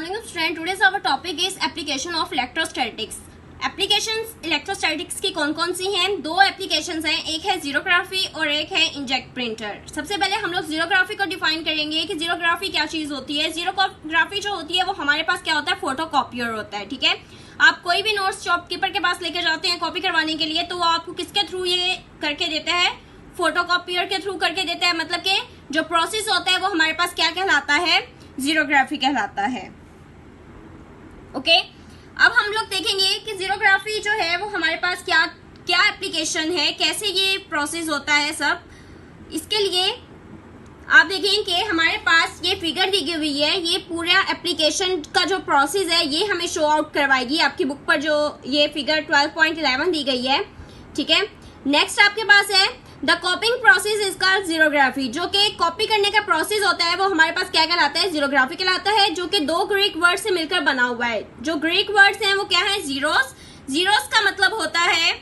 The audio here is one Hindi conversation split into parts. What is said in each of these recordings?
morning student. Today's our topic is application of electrostatics. Applications electrostatics की कौन कौन सी हैं? दो एप्लीकेशंस हैं, एक है जीरोग्राफी और एक है इंजेक्ट प्रिंटर। सबसे पहले हम लोग जीरोग्राफी को डिफाइन करेंगे कि जीरोग्राफी क्या चीज होती है। जीरोग्राफी जो होती है वो हमारे पास क्या होता है, फोटोकॉपियर होता है। ठीक है, आप कोई भी नोट्स शॉपकीपर के पास लेकर जाते हैं कॉपी करवाने के लिए, तो वो आपको किसके थ्रू ये करके देता है? फोटोकॉपियर के थ्रू करके देता है। मतलब कि जो प्रोसेस होता है वो हमारे पास क्या कहलाता है? जीरोग्राफी कहलाता है। ओके, अब हम लोग देखेंगे कि जीरोग्राफी जो है वो हमारे पास क्या क्या एप्लीकेशन है, कैसे ये प्रोसेस होता है सब। इसके लिए आप देखें कि हमारे पास ये फिगर दी हुई है, ये पूरा एप्लीकेशन का जो प्रोसेस है ये हमें शो आउट करवाएगी आपकी बुक पर, जो ये फिगर 12.11 दी गई है। ठीक है, नेक्स्ट आपके पास है the copying process is called xerography. जो कि कॉपी करने का प्रोसेस होता है वो हमारे पास क्या कहलाता है? जीरोग्राफी कहलाता है, जो कि दो ग्रीक वर्ड से मिलकर बना हुआ है। जो ग्रीक वर्ड्स हैं वो क्या है? जीरोस। जीरोस का मतलब होता है,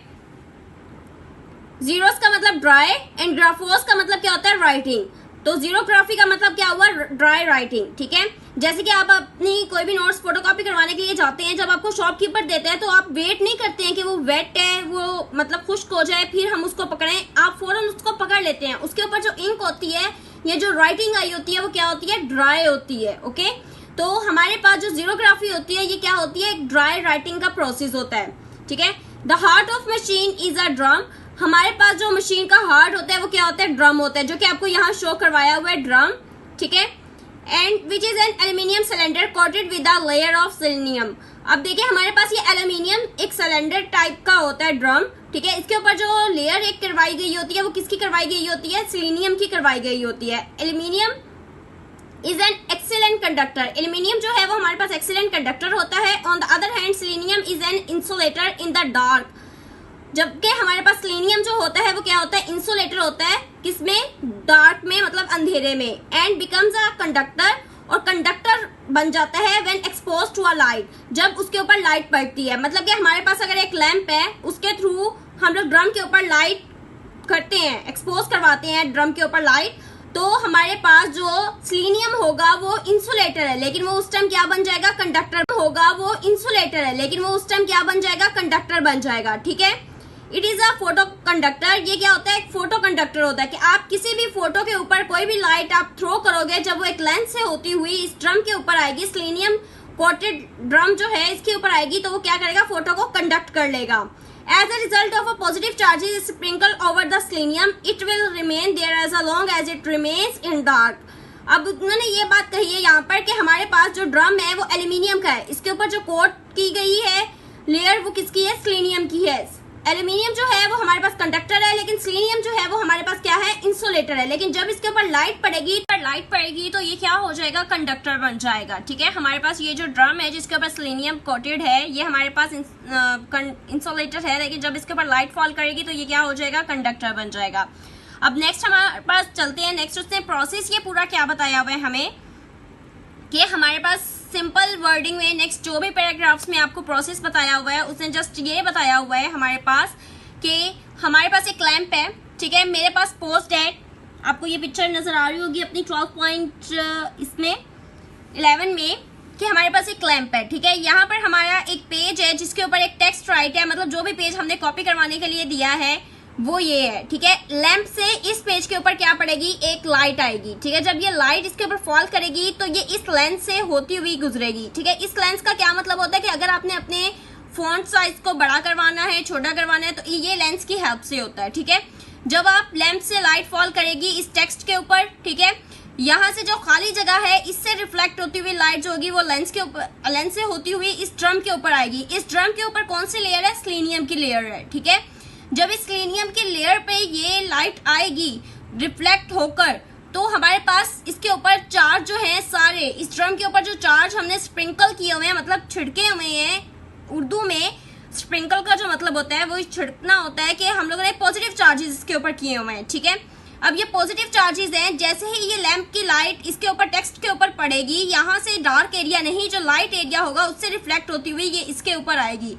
जीरोस का मतलब ड्राई एंड ग्राफोस का मतलब क्या होता है? राइटिंग। तो जीरोग्राफी का मतलब क्या हुआ? Dry writing. ठीक है, जैसे कि आप अपनी कोई भी नोट्स फोटोकॉपी करवाने के लिए जाते हैं, जब आपको शॉपकीपर देता है तो आप वेट नहीं करते हैं कि वो वेट है, वो मतलब खुश्क हो जाए फिर हम उसको पकड़ें। आप फौरन उसको पकड़ लेते हैं। उसके ऊपर जो इंक होती है, ये जो राइटिंग आई होती है वो क्या होती है? ड्राई होती है। ओके, तो हमारे पास जो जीरोग्राफी होती है ये क्या होती है? ड्राई राइटिंग का प्रोसेस होता है। ठीक है, the heart of machine is a drum. हमारे पास जो मशीन का हार्ट होता है वो क्या होता है? ड्रम होता है, जो कि आपको यहाँ शो करवाया हुआ है, ड्रम। ठीक है, and which is an aluminium cylinder coated with a layer of selenium. अब देखिए हमारे पास ये एल्यूमिनियम एक सिलेंडर टाइप का होता है, ड्रम। ठीक है, इसके ऊपर जो लेयर एक करवाई गई होती है वो किसकी करवाई गई होती है? सिलीनियम की करवाई गई होती है। Aluminium is an excellent conductor. Aluminium जो है वो हमारे पास एक्सीलेंट कंडक्टर होता है। On the other hand selenium is an insulator in the dark. जबकि हमारे पास सिलीनियम जो होता है वो क्या होता है? इंसुलेटर होता है। किसमें? डार्क में, मतलब अंधेरे में। एंड बिकम्स अ कंडक्टर, और कंडक्टर बन जाता है when expose to a light, जब उसके ऊपर लाइट पड़ती है। मतलब कि हमारे पास अगर एक लैंप है, उसके थ्रू हम लोग ड्रम के ऊपर लाइट करते हैं, एक्सपोज करवाते हैं ड्रम के ऊपर लाइट, तो हमारे पास जो सिलीनियम होगा वो इंसुलेटर है, लेकिन वो उस टाइम क्या बन जाएगा? कंडक्टर होगा। वो इंसुलेटर है लेकिन वो उस टाइम क्या बन जाएगा? कंडक्टर बन जाएगा। ठीक है, it is a photo conductor. ये क्या होता है? एक फोटो कंडक्टर होता है कि आप किसी भी फोटो के ऊपर कोई भी लाइट आप थ्रो करोगे, जब वो एक लेंस से होती हुई इस ड्रम के ऊपर आएगी, सिलीनियम कोटेड ड्रम जो है इसके ऊपर आएगी, तो वो क्या करेगा? फोटो को कंडक्ट कर लेगा। As a result of a positive charges sprinkle over the selenium, it will remain there as long as it remains in dark. अब उन्होंने ये बात कही है यहाँ पर कि हमारे पास जो ड्रम है वो एल्यूमिनियम का है, इसके ऊपर जो कोट की गई है लेयर वो किसकी है? सिलीनियम की है। एल्यूमिनियम जो है वो हमारे पास कंडक्टर है, लेकिन सिलीनियम जो है वो हमारे पास क्या है? इंसुलेटर है। लेकिन जब इसके ऊपर लाइट पड़ेगी तो ये क्या हो जाएगा? कंडक्टर बन जाएगा। ठीक है, हमारे पास ये जो ड्रम है जिसके ऊपर सिलीनियम कोटेड है, ये हमारे पास इंसुलेटर है, लेकिन जब इसके ऊपर लाइट फॉल करेगी तो ये क्या हो जाएगा? कंडक्टर बन जाएगा। अब नेक्स्ट हमारे पास चलते हैं, नेक्स्ट उसने प्रोसेस ये पूरा क्या बताया हुआ है हमें कि हमारे पास सिंपल वर्डिंग में नेक्स्ट जो भी पैराग्राफ्स में आपको प्रोसेस बताया हुआ है उसने जस्ट ये बताया हुआ है हमारे पास कि हमारे पास एक लैंप है। ठीक है, मेरे पास पोस्ट है, आपको ये पिक्चर नजर आ रही होगी अपनी 12.11 में, कि हमारे पास एक लैंप है। ठीक है, यहाँ पर हमारा एक पेज है जिसके ऊपर एक टेक्स्ट राइट है, मतलब जो भी पेज हमने कॉपी करवाने के लिए दिया है वो ये है। ठीक है, लैंप से इस पेज के ऊपर क्या पड़ेगी? एक लाइट आएगी। ठीक है, जब ये लाइट इसके ऊपर फॉल करेगी तो ये इस लेंस से होती हुई गुजरेगी। ठीक है, इस लेंस का क्या मतलब होता है कि अगर आपने अपने फॉन्ट साइज को बड़ा करवाना है, छोटा करवाना है, तो ये लेंस की हेल्प से होता है। ठीक है, जब आप लैंप से लाइट फॉल करेगी इस टेक्स्ट के ऊपर, ठीक है, यहाँ से जो खाली जगह है इससे रिफ्लेक्ट होती हुई लाइट जो होगी वो लेंस के ऊपर, लेंस से होती हुई इस ड्रम के ऊपर आएगी। इस ड्रम के ऊपर कौन सी लेयर है? सिलीनियम की लेयर है। ठीक है, जब इस सिलीनियम की लेयर पे ये लाइट आएगी रिफ्लेक्ट होकर, तो हमारे पास इसके ऊपर चार्ज जो है सारे, इस ड्रम के ऊपर जो चार्ज हमने स्प्रिंकल किए हुए हैं, मतलब छिड़के हुए हैं, उर्दू में स्प्रिंकल का जो मतलब होता है वो छिड़कना होता है कि हम लोगों ने पॉजिटिव चार्जेस इसके ऊपर किए हुए हैं। ठीक है, अब ये पॉजिटिव चार्जेस हैं, जैसे ही ये लैंप की लाइट इसके ऊपर टेक्स्ट के ऊपर पड़ेगी, यहाँ से डार्क एरिया नहीं, जो लाइट एरिया होगा उससे रिफ्लेक्ट होती हुई ये इसके ऊपर आएगी।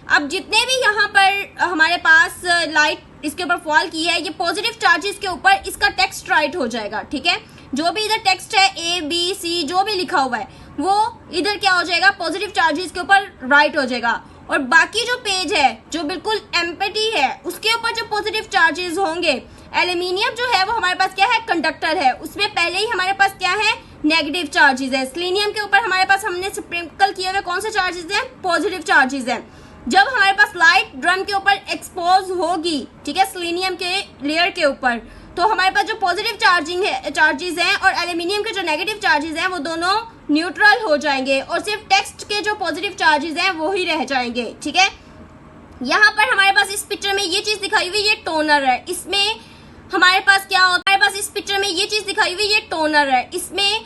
अब जितने भी यहाँ पर हमारे पास लाइट इसके ऊपर फॉल की है, ये पॉजिटिव चार्जेस के ऊपर इसका टेक्स्ट राइट हो जाएगा। ठीक है, जो भी इधर टेक्स्ट है ABC जो भी लिखा हुआ है वो इधर क्या हो जाएगा, पॉजिटिव चार्जेस के ऊपर राइट हो जाएगा। और बाकी जो पेज है जो बिल्कुल एम्प्टी है उसके ऊपर जो पॉजिटिव चार्जेस होंगे, एल्यूमिनियम जो है वो हमारे पास क्या है, कंडक्टर है, उसमें पहले ही हमारे पास क्या है, नेगेटिव चार्जेस है। सेलेनियम के ऊपर हमारे पास हमने स्प्रिंकल किए हुए कौन से चार्जेस हैं, पॉजिटिव चार्जेस हैं। जब हमारे पास लाइट ड्रम के ऊपर एक्सपोज होगी, ठीक है, सेलेनियम के लेयर के ऊपर, तो हमारे पास जो पॉजिटिव चार्जेस हैं और एल्यूमिनियम के जो नेगेटिव चार्जेस हैं वो दोनों न्यूट्रल हो जाएंगे और सिर्फ टेक्स्ट के जो पॉजिटिव चार्जेस हैं वो ही रह जाएंगे। ठीक है, यहाँ पर हमारे पास इस पिक्चर में ये चीज दिखाई हुई, ये टोनर है। इसमें हमारे पास क्या होता है, हमारे पास इस पिक्चर में ये चीज दिखाई हुई, ये टोनर है। इसमें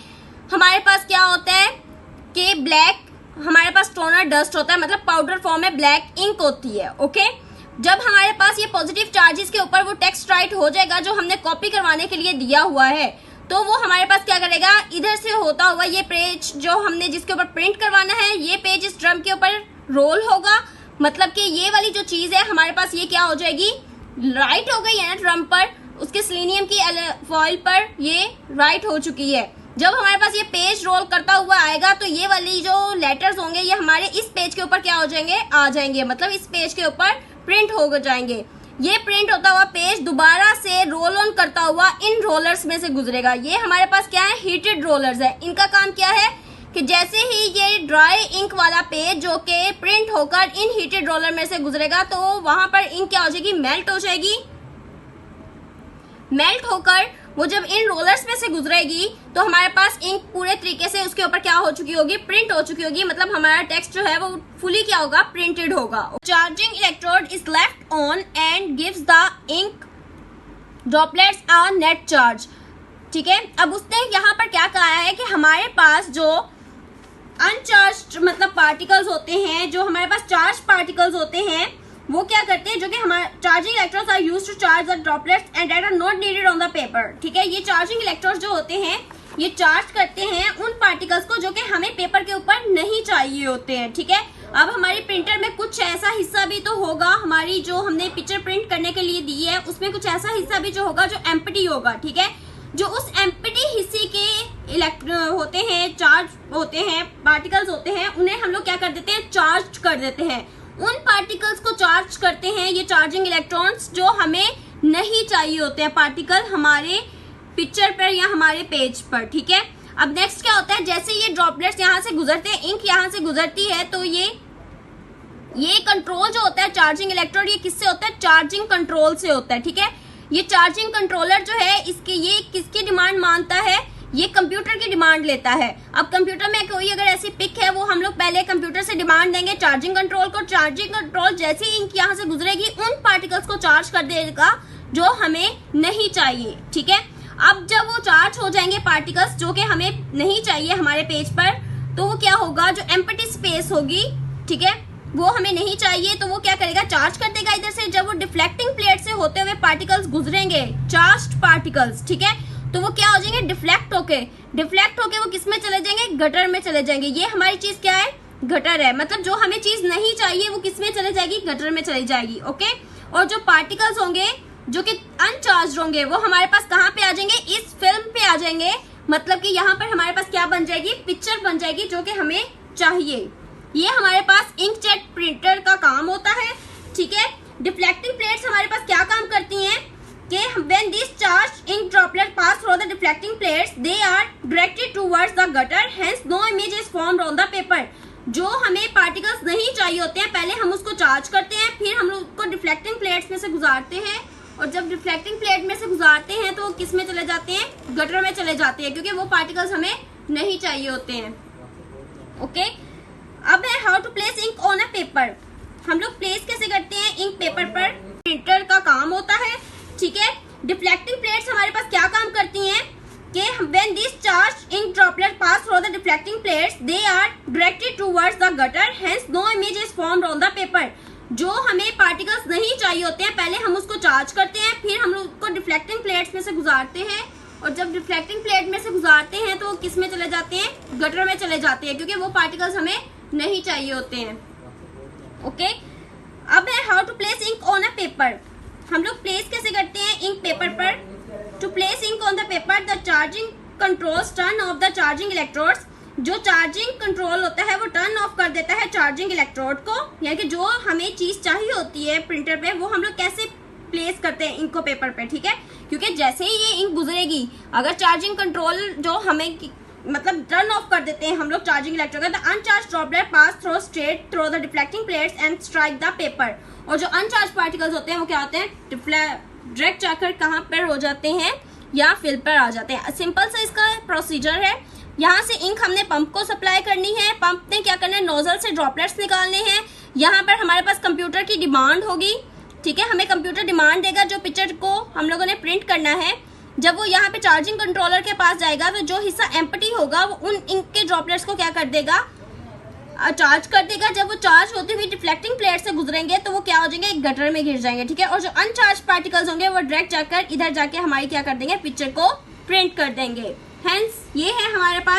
हमारे पास क्या होता है कि ब्लैक हमारे पास टोनर डस्ट होता है, मतलब पाउडर फॉर्म में ब्लैक इंक होती है। ओके, जब हमारे पास ये पॉजिटिव चार्जेस के ऊपर वो टेक्स्ट राइट हो जाएगा जो हमने कॉपी करवाने के लिए दिया हुआ है, तो वो हमारे पास क्या करेगा, इधर से होता हुआ ये पेज जो हमने जिसके ऊपर प्रिंट करवाना है, ये पेज इस ड्रम के ऊपर रोल होगा। मतलब कि ये वाली जो चीज है हमारे पास ये क्या हो जाएगी, राइट हो गई है ना ड्रम पर, उसके सेलेनियम की फॉइल पर ये राइट हो चुकी है। जब हमारे पास ये पेज रोल करता हुआ आएगा तो ये वाली जो लेटर्स होंगे ये हमारे इस पेज के ऊपर क्या हो जाएंगे, आ जाएंगे, मतलब इस पेज के ऊपर प्रिंट हो जाएंगे। ये प्रिंट होता हुआ पेज दोबारा से रोल ऑन करता हुआ इन रोलर्स में से गुजरेगा। ये हमारे पास क्या है, हीटेड रोलर्स है। इनका काम क्या है कि जैसे ही ये ड्राई इंक वाला पेज जो कि प्रिंट होकर इन हीटेड रोलर में से गुजरेगा तो वहां पर इंक क्या हो जाएगी, मेल्ट हो जाएगी। मेल्ट होकर वो जब इन रोलर्स में से गुजरेगी तो हमारे पास इंक पूरे तरीके से उसके ऊपर क्या हो चुकी होगी, प्रिंट हो चुकी होगी। मतलब हमारा टेक्स्ट जो है वो फुली क्या होगा, प्रिंटेड होगा। Charging electrode is left on and gives the ink droplets a net charge. ठीक है, अब उसने यहाँ पर क्या कहा है कि हमारे पास जो अनचार्ज मतलब पार्टिकल्स होते हैं, जो हमारे पास चार्ज पार्टिकल्स होते हैं, वो क्या करते हैं, जो कि हमारे charging electrodes are used to charge the droplets and that are not needed on the paper. ठीक है, ये चार्जिंग इलेक्ट्रोड्स जो होते हैं ये चार्ज करते हैं उन पार्टिकल्स को जो कि हमें पेपर के ऊपर नहीं चाहिए होते हैं। ठीक है, अब हमारी प्रिंटर में कुछ ऐसा हिस्सा भी तो होगा, हमारी जो हमने पिक्चर प्रिंट करने के लिए दी है उसमें कुछ ऐसा हिस्सा भी जो होगा जो एम्प्टी होगा। ठीक है, जो उस एम्प्टी हिस्से के होते हैं, चार्ज होते हैं, पार्टिकल्स होते हैं, उन्हें हम लोग क्या कर देते हैं, चार्ज कर देते हैं। उन पार्टिकल्स को चार्ज करते हैं ये चार्जिंग इलेक्ट्रॉन्स जो हमें नहीं चाहिए होते हैं, पार्टिकल हमारे पिक्चर पर या हमारे पेज पर। ठीक है, अब नेक्स्ट क्या होता है, जैसे ये ड्रॉपलेट्स यहाँ से गुजरते हैं, इंक यहाँ से गुजरती है, तो ये कंट्रोल जो होता है चार्जिंग इलेक्ट्रोड, ये किससे होता है, चार्जिंग कंट्रोल से होता है। ठीक है, ये चार्जिंग कंट्रोलर जो है ये किसकी डिमांड मानता है, ये कंप्यूटर की डिमांड लेता है। अब कंप्यूटर में कोई अगर ऐसी पिक है वो हम लोग पहले कंप्यूटर से डिमांड देंगे चार्जिंग कंट्रोल को। चार्जिंग कंट्रोल जैसे ही इंक यहाँ से गुजरेगी उन पार्टिकल्स को चार्ज कर देगा जो हमें नहीं चाहिए। ठीक है, अब जब वो चार्ज हो जाएंगे पार्टिकल्स जो कि हमें नहीं चाहिए हमारे पेज पर, तो वो क्या होगा, जो एम्प्टी स्पेस होगी, ठीक है, वो हमें नहीं चाहिए, तो वो क्या करेगा, चार्ज कर देगा इधर से। जब वो डिफ्लेक्टिंग प्लेट से होते हुए पार्टिकल्स गुजरेंगे, चार्ज्ड पार्टिकल्स, ठीक है, तो वो क्या हो जाएंगे, डिफ्लेक्ट होके वो किस में चले जाएंगे, गटर में चले जाएंगे। ये हमारी चीज क्या है, गटर है, मतलब जो हमें चीज नहीं चाहिए वो किस में चले जाएगी, गटर में चली जाएगी। ओके, और जो पार्टिकल्स होंगे जो कि अनचार्ज होंगे वो हमारे पास कहाँ पे आ जाएंगे, इस फिल्म पे आ जाएंगे। मतलब कि यहाँ पर हमारे पास क्या बन जाएगी, पिक्चर बन जाएगी जो कि हमें चाहिए। ये हमारे पास इंकजेट प्रिंटर का काम होता है। ठीक है, डिफ्लेक्टिंग प्लेट्स हमारे पास क्या काम करती हैं कि when these charged ink droplets pass through the deflecting plates, they are directed towards the gutter, hence no image is formed on the paper. जो हमें पार्टिकल्स नहीं चाहिए होते हैं पहले हम उसको चार्ज करते हैं, फिर हम उसको डिफ्लेक्टिंग प्लेट्स में से गुजारते हैं, और जब डिफ्लेक्टिंग प्लेट में से गुजारते हैं तो किस में चले जाते हैं, गटर में चले जाते हैं, क्योंकि वो पार्टिकल्स हमें नहीं चाहिए होते हैं। ओके, अब है how to place ink on a paper. हम लोग प्लेस कैसे करते हैं इंक पेपर पर, प्रिंटर का काम होता है। ठीक है, डिफ्लेक्टिंग प्लेट्स हमारे पास क्या काम करती हैं कि when these charged ink droplets pass through the deflecting plates, they are directed towards the gutter, hence no image is formed on the paper. जो हमें पार्टिकल्स नहीं चाहिए होते हैं पहले हम उसको चार्ज करते हैं, फिर हम उसको डिफ्लेक्टिंग प्लेट्स में से गुजारते हैं, और जब डिफ्लेक्टिंग प्लेट में से गुजारते हैं तो किस में चले जाते हैं, गटर में चले जाते हैं, क्योंकि वो पार्टिकल्स हमें नहीं चाहिए होते हैं। ओके, अब है how to place ink on a paper. हम लोग प्लेस कैसे करते हैं इंक पेपर पर। To place ink on the paper, the charging controls turn off the charging electrodes, जो चार्जिंग कंट्रोल होता है वो टर्न ऑफ कर देता है चार्जिंग इलेक्ट्रोड को, यानी कि जो हमें चीज चाहिए होती है प्रिंटर पे वो हम लोग कैसे प्लेस करते हैं इंक को पेपर पे, ठीक है। क्योंकि जैसे ही ये इंक गुजरेगी, अगर चार्जिंग कंट्रोल जो हमें मतलब टर्न ऑफ कर देते हैं हम लोग चार्जिंग इलेक्ट्रोड का, the अनचार्ज droplet pass through straight through the deflecting plates and strike the paper. और जो अनचार्ज पार्टिकल्स होते हैं वो क्या होते हैं, डायरेक्ट जाकर कहाँ पर हो जाते हैं, या फिल पर आ जाते हैं। सिंपल सा इसका प्रोसीजर है। यहाँ से इंक हमने पंप को सप्लाई करनी है, पंप ने क्या करना है, नोजल से ड्रॉपलेट्स निकालने हैं। यहाँ पर हमारे पास कंप्यूटर की डिमांड होगी, ठीक है, हमें कंप्यूटर डिमांड देगा जो पिक्चर को हम लोगों ने प्रिंट करना है। जब वो यहाँ पे चार्जिंग कंट्रोलर के पास जाएगा तो जो हिस्सा एम्प्टी होगा वो उन इंक के ड्रॉपलेट्स को क्या कर देगा, चार्ज कर देगा। जब वो चार्ज होते हुए डिफ्लेक्टिंग प्लेट से गुजरेंगे तो वो क्या हो जाएंगे, एक गटर में गिर जाएंगे, ठीक है। और जो अनचार्ज पार्टिकल्स होंगे वो डायरेक्ट जाकर इधर जाके हमारी क्या कर देंगे, पिक्चर को प्रिंट कर देंगे। हेंस ये है हमारे पास